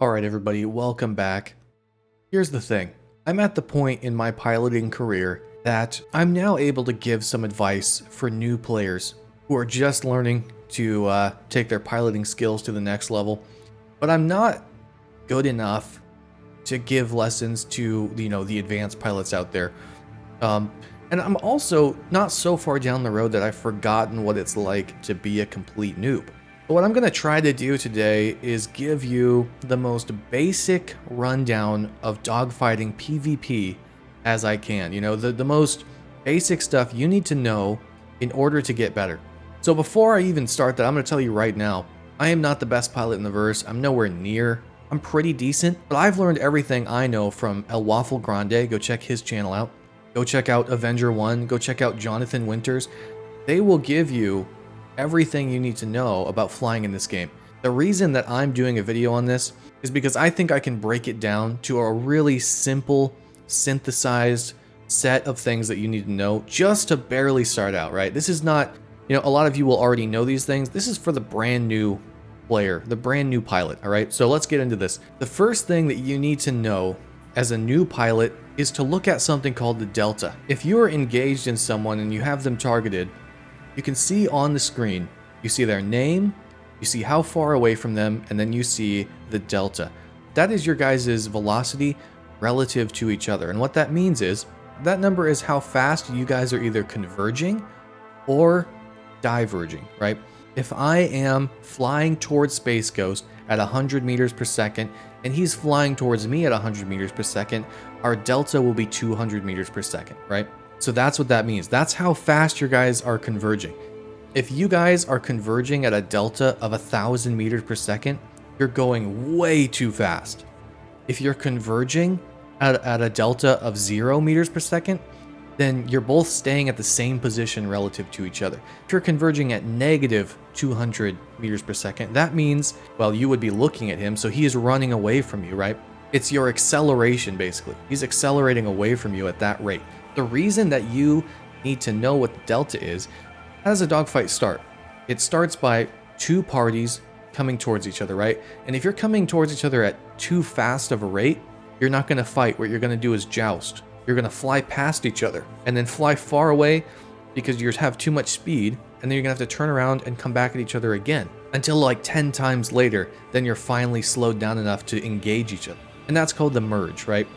Alright everybody, welcome back. Here's the thing. I'm at the point in my piloting career that I'm now able to give some advice for new players who are just learning to take their piloting skills to the next level. But I'm not good enough to give lessons to, the advanced pilots out there. And I'm also not so far down the road that I've forgotten what it's like to be a complete noob. But what I'm going to try to do today is give you the most basic rundown of dogfighting PvP as I can. The most basic stuff you need to know in order to get better. So before I even start that, I'm going to tell you right now, I am not the best pilot in the verse. I'm nowhere near. I'm pretty decent, but I've learned everything I know from El Waffle Grande. Go check his channel out. Go check out Avenger 1. Go check out Jonathan Winters. They will give you everything you need to know about flying in this game. The reason that I'm doing a video on this is because I think I can break it down to a really simple, synthesized set of things that you need to know just to barely start out, right? This is not, a lot of you will already know these things. This is for the brand new player, the brand new pilot, all right? So let's get into this. The first thing that you need to know as a new pilot is to look at something called the delta. If you are engaged in someone and you have them targeted, you can see on the screen, you see their name, you see how far away from them, and then you see the delta. That is your guys' velocity relative to each other. And what that means is, that number is how fast you guys are either converging or diverging, right? If I am flying towards Space Ghost at 100 meters per second, and he's flying towards me at 100 meters per second, our delta will be 200 meters per second, right? So that's what that means. That's how fast your guys are converging. If you guys are converging at a delta of 1,000 meters per second, you're going way too fast. If you're converging at a delta of 0 meters per second, then you're both staying at the same position relative to each other. If you're converging at negative 200 meters per second, that means, well, you would be looking at him, so he is running away from you, right? It's your acceleration, basically. He's accelerating away from you at that rate. The reason that you need to know what the delta is, how does a dogfight start? It starts by two parties coming towards each other, right? And if you're coming towards each other at too fast of a rate, you're not going to fight. What you're going to do is joust. You're going to fly past each other and then fly far away because you have too much speed, and then you're going to have to turn around and come back at each other again until like 10 times later, then you're finally slowed down enough to engage each other. And that's called the merge, right?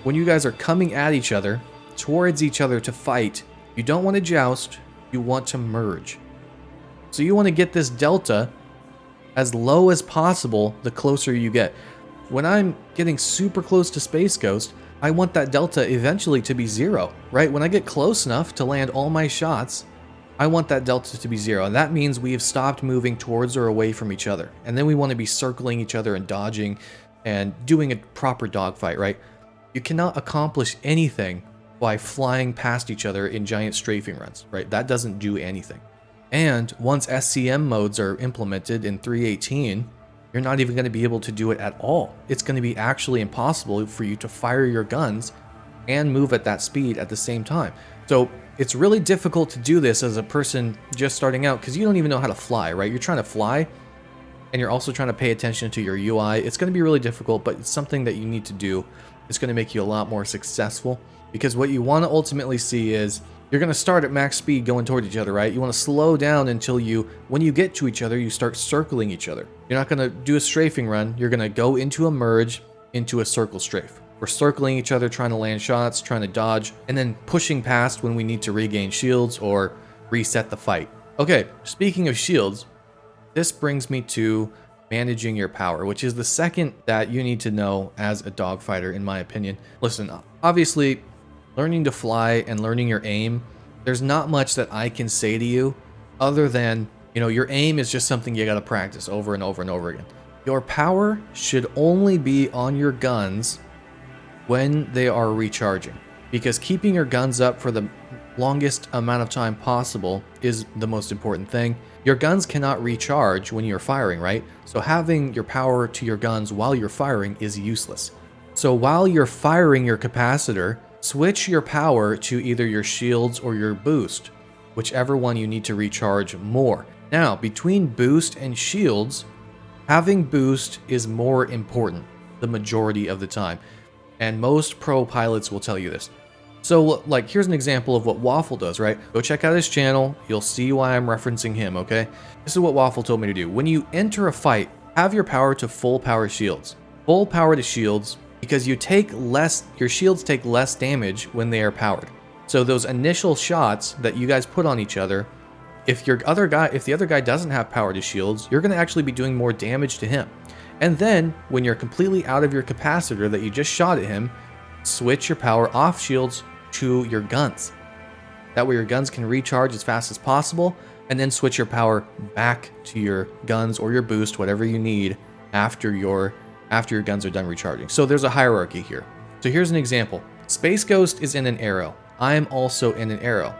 When you guys are coming at each other, towards each other to fight, you don't want to joust, you want to merge. So you want to get this delta as low as possible the closer you get. When I'm getting super close to Space Ghost, I want that delta eventually to be 0, right? When I get close enough to land all my shots, I want that delta to be 0. And that means we have stopped moving towards or away from each other. And then we want to be circling each other and dodging and doing a proper dogfight, right? You cannot accomplish anything by flying past each other in giant strafing runs, right? That doesn't do anything. And once SCM modes are implemented in 3.18, you're not even going to be able to do it at all. It's going to be actually impossible for you to fire your guns and move at that speed at the same time. So it's really difficult to do this as a person just starting out because you don't even know how to fly, right? You're trying to fly and you're also trying to pay attention to your UI. It's going to be really difficult, but it's something that you need to do. It's going to make you a lot more successful. Because what you want to ultimately see is you're going to start at max speed going toward each other, right? You want to slow down until when you get to each other, you start circling each other. You're not going to do a strafing run. You're going to go into a merge, into a circle strafe. We're circling each other, trying to land shots, trying to dodge, and then pushing past when we need to regain shields or reset the fight. Okay, speaking of shields, this brings me to managing your power, which is the second that you need to know as a dogfighter, in my opinion. Listen, obviously, learning to fly and learning your aim, there's not much that I can say to you other than, your aim is just something you got to practice over and over and over again. Your power should only be on your guns when they are recharging, because keeping your guns up for the longest amount of time possible is the most important thing. Your guns cannot recharge when you're firing, right? So having your power to your guns while you're firing is useless. So while you're firing your capacitor, switch your power to either your shields or your boost, whichever one you need to recharge more. Now, between boost and shields, Having boost is more important the majority of the time, and most pro pilots will tell you this. So like, here's an example of what Waffle does, right? Go check out his channel, you'll see why I'm referencing him, okay? This is what Waffle told me to do. When you enter a fight, have your power to full power shields. Full power to shields, because your shields take less damage when they are powered. So those initial shots that you guys put on each other, if the other guy doesn't have power to shields, you're going to actually be doing more damage to him. And then when you're completely out of your capacitor that you just shot at him, switch your power off shields to your guns. That way your guns can recharge as fast as possible, and then switch your power back to your guns or your boost, whatever you need after your guns are done recharging. So there's a hierarchy here. So here's an example. Space Ghost is in an arrow. I'm also in an arrow.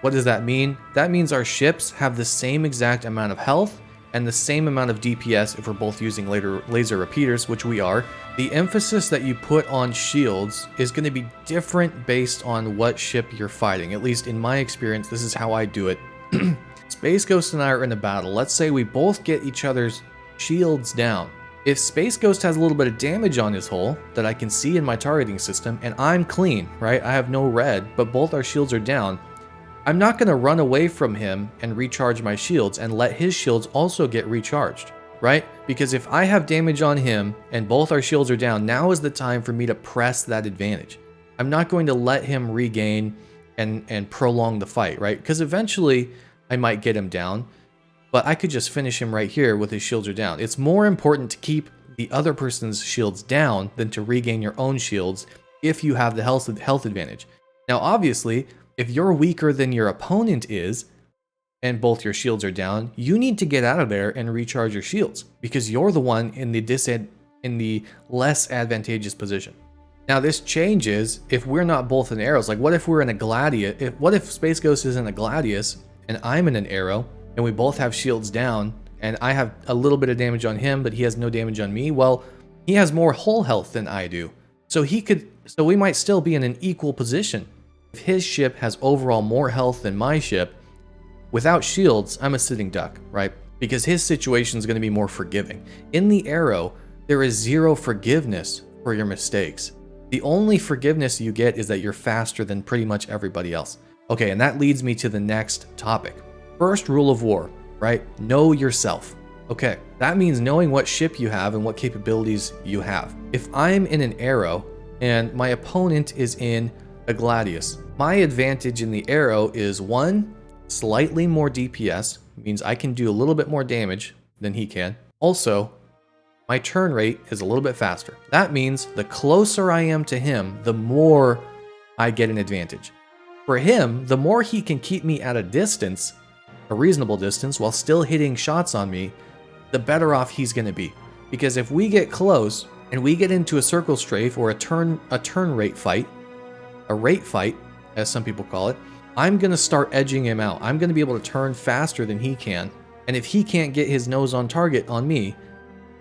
What does that mean? That means our ships have the same exact amount of health and the same amount of DPS if we're both using laser repeaters, which we are. The emphasis that you put on shields is going to be different based on what ship you're fighting. At least in my experience, this is how I do it. Space Ghost and I are in a battle. Let's say we both get each other's shields down. If Space Ghost has a little bit of damage on his hull that I can see in my targeting system, and I'm clean, right? I have no red, but both our shields are down. I'm not going to run away from him and recharge my shields and let his shields also get recharged, right? Because if I have damage on him and both our shields are down, now is the time for me to press that advantage. I'm not going to let him regain and prolong the fight, right? Because eventually I might get him down, but I could just finish him right here with his shields are down. It's more important to keep the other person's shields down than to regain your own shields if you have the health advantage. Now, obviously, if you're weaker than your opponent is, and both your shields are down, you need to get out of there and recharge your shields, because you're the one in the less advantageous position. Now, this changes if we're not both in arrows. Like, what if we're in a Gladius? What if Space Ghost is in a Gladius, and I'm in an arrow, and we both have shields down, and I have a little bit of damage on him, but he has no damage on me? Well, he has more hull health than I do. So we might still be in an equal position. If his ship has overall more health than my ship, without shields, I'm a sitting duck, right? Because his situation is going to be more forgiving. In the arrow, there is zero forgiveness for your mistakes. The only forgiveness you get is that you're faster than pretty much everybody else. Okay, and that leads me to the next topic. First rule of war, right? Know yourself. Okay, that means knowing what ship you have and what capabilities you have. If I'm in an arrow and my opponent is in a Gladius, my advantage in the arrow is 1, slightly more DPS, means I can do a little bit more damage than he can. Also, my turn rate is a little bit faster. That means the closer I am to him, the more I get an advantage. For him, the more he can keep me at a distance, a reasonable distance, while still hitting shots on me, the better off he's going to be. Because if we get close and we get into a circle strafe or a turn rate fight, a rate fight, as some people call it, I'm going to start edging him out. I'm going to be able to turn faster than he can. And if he can't get his nose on target on me,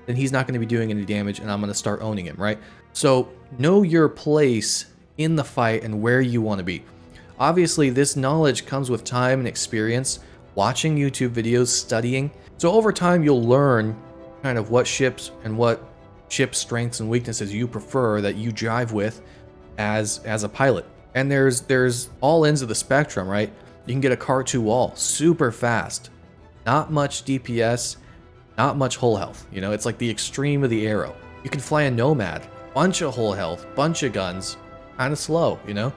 then he's not going to be doing any damage, and I'm going to start owning him, right? So know your place in the fight and where you want to be. Obviously, this knowledge comes with time and experience, watching YouTube videos, studying. So over time, you'll learn kind of what ships and what ship strengths and weaknesses you prefer that you drive with as a pilot. And there's all ends of the spectrum, right? You can get a Car-2 wall super fast, not much DPS, not much hull health. You know, it's like the extreme of the arrow. You can fly a Nomad, bunch of hull health, bunch of guns, kind of slow, you know?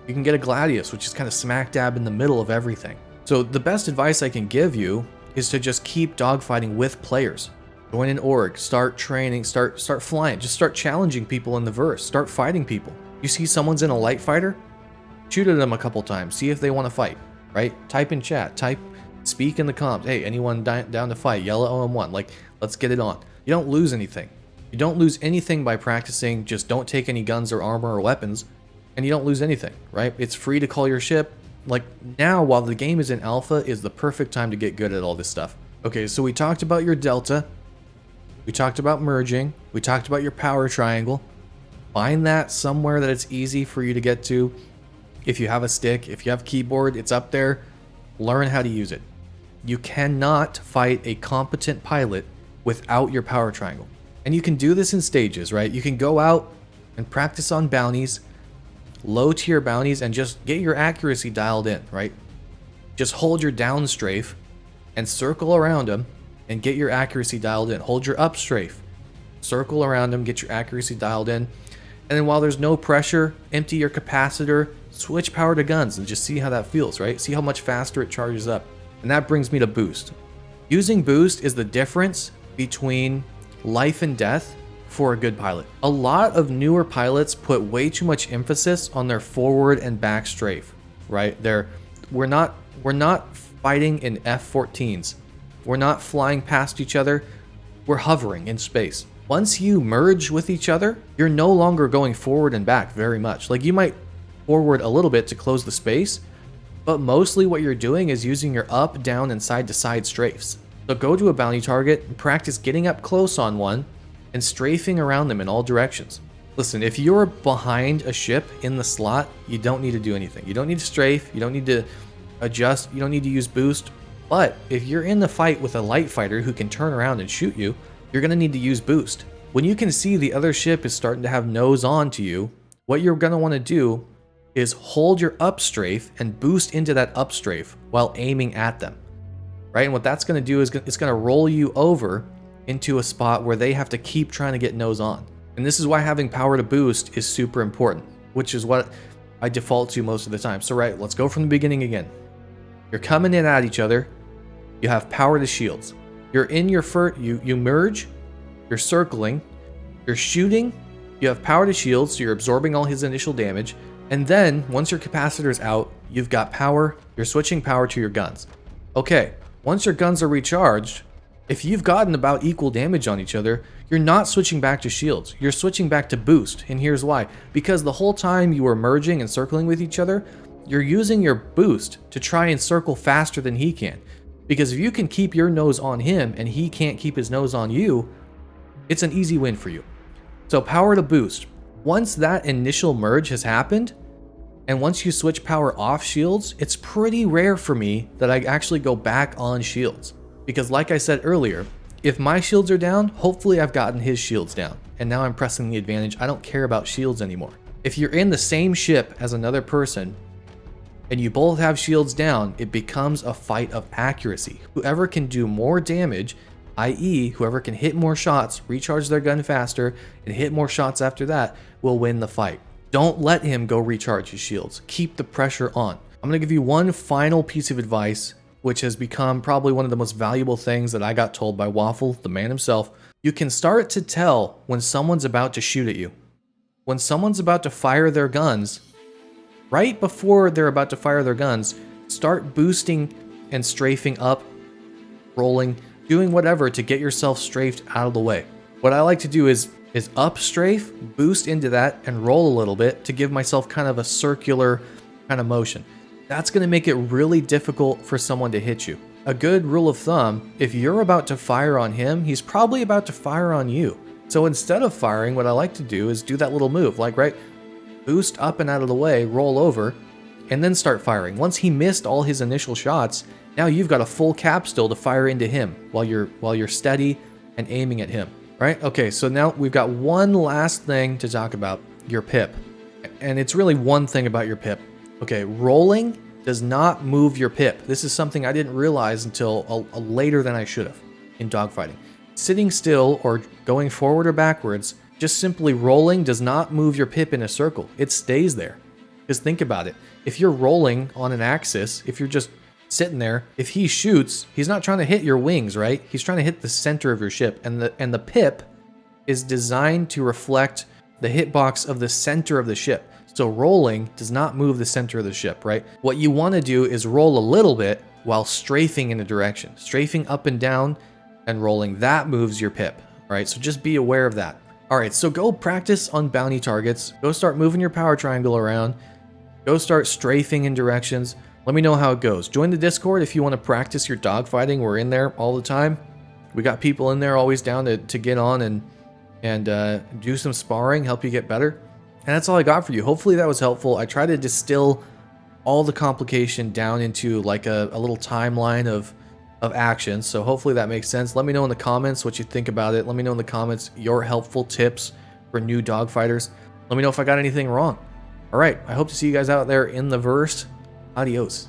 You can get a Gladius, which is kind of smack dab in the middle of everything. So the best advice I can give you is to just keep dogfighting with players. Join an org, start training, start flying, just start challenging people in the verse, start fighting people. You see someone's in a light fighter, shoot at them a couple times, see if they want to fight, right? Type in chat, speak in the comms, hey, anyone down to fight, yell at OM1, like, let's get it on. You don't lose anything. You don't lose anything by practicing, just don't take any guns or armor or weapons, and you don't lose anything, right? It's free to call your ship. Like, now, while the game is in alpha, is the perfect time to get good at all this stuff. Okay, so we talked about your delta, we talked about merging, we talked about your power triangle. Find that somewhere that it's easy for you to get to. If you have a stick, if you have keyboard, it's up there. Learn how to use it. You cannot fight a competent pilot without your power triangle. And you can do this in stages, right? You can go out and practice on bounties, low tier bounties, and just get your accuracy dialed in, right? Just hold your down strafe and circle around them and get your accuracy dialed in. Hold your up strafe, circle around them, get your accuracy dialed in. And then while there's no pressure, empty your capacitor, switch power to guns, and just see how that feels, right? See how much faster it charges up. And that brings me to boost. Using boost is the difference between life and death for a good pilot. A lot of newer pilots put way too much emphasis on their forward and back strafe, right? We're not fighting in F-14s. We're not flying past each other. We're hovering in space. Once you merge with each other, you're no longer going forward and back very much. Like, you might forward a little bit to close the space, but mostly what you're doing is using your up, down, and side to side strafes. So go to a bounty target and practice getting up close on one and strafing around them in all directions. Listen, if you're behind a ship in the slot, you don't need to do anything. You don't need to strafe, you don't need to adjust, you don't need to use boost. But if you're in the fight with a light fighter who can turn around and shoot you, you're going to need to use boost. When you can see the other ship is starting to have nose on to you, what you're going to want to do is hold your up strafe and boost into that up strafe while aiming at them, right? And what that's going to do is it's going to roll you over into a spot where they have to keep trying to get nose on. And this is why having power to boost is super important, which is what I default to most of the time. So right, let's go from the beginning again. You're coming in at each other. You have power to shields. You're in your you merge, you're circling, you're shooting, you have power to shields, so you're absorbing all his initial damage, and then once your capacitor's out, you've got power, you're switching power to your guns. Okay, once your guns are recharged, if you've gotten about equal damage on each other, you're not switching back to shields, you're switching back to boost, and here's why. Because the whole time you were merging and circling with each other, you're using your boost to try and circle faster than he can. Because if you can keep your nose on him and he can't keep his nose on you, it's an easy win for you. So power to boost. Once that initial merge has happened, and once you switch power off shields, it's pretty rare for me that I actually go back on shields. Because like I said earlier, if my shields are down, hopefully I've gotten his shields down. And now I'm pressing the advantage. I don't care about shields anymore. If you're in the same ship as another person, and you both have shields down, it becomes a fight of accuracy. Whoever can do more damage, i.e. whoever can hit more shots, recharge their gun faster, and hit more shots after that, will win the fight. Don't let him go recharge his shields. Keep the pressure on. I'm gonna give you one final piece of advice, which has become probably one of the most valuable things that I got told by Waffle, the man himself. You can start to tell when someone's about to shoot at you. When someone's about to fire their guns, right before they're about to fire their guns, start boosting and strafing up, rolling, doing whatever to get yourself strafed out of the way. What I like to do is up strafe, boost into that, and roll a little bit to give myself kind of a circular kind of motion. That's going to make it really difficult for someone to hit you. A good rule of thumb, if you're about to fire on him, he's probably about to fire on you. So instead of firing, what I like to do is do that little move, like right, boost up and out of the way, roll over, and then start firing. Once he missed all his initial shots, now you've got a full cap still to fire into him while you're steady and aiming at him. Right? Okay, so now we've got one last thing to talk about, your pip. And it's really one thing about your pip. Okay, rolling does not move your pip. This is something I didn't realize until later than I should have in dogfighting. Sitting still or going forward or backwards, just simply rolling does not move your pip in a circle. It stays there. Just think about it. If you're rolling on an axis, if you're just sitting there, if he shoots, he's not trying to hit your wings, right? He's trying to hit the center of your ship. And the pip is designed to reflect the hitbox of the center of the ship. So rolling does not move the center of the ship, right? What you want to do is roll a little bit while strafing in a direction. Strafing up and down and rolling, that moves your pip, right? So just be aware of that. All right, so go practice on bounty targets. Go start moving your power triangle around. Go start strafing in directions. Let me know how it goes. Join the Discord if you want to practice your dogfighting. We're in there all the time. We got people in there always down to get on and do some sparring, help you get better. And that's all I got for you. Hopefully that was helpful. I try to distill all the complication down into like a little timeline of of actions. So hopefully that makes sense. Let me know in the comments what you think about it. Let me know in the comments your helpful tips for new dogfighters. Let me know if I got anything wrong. All right, I hope to see you guys out there in the verse. Adios.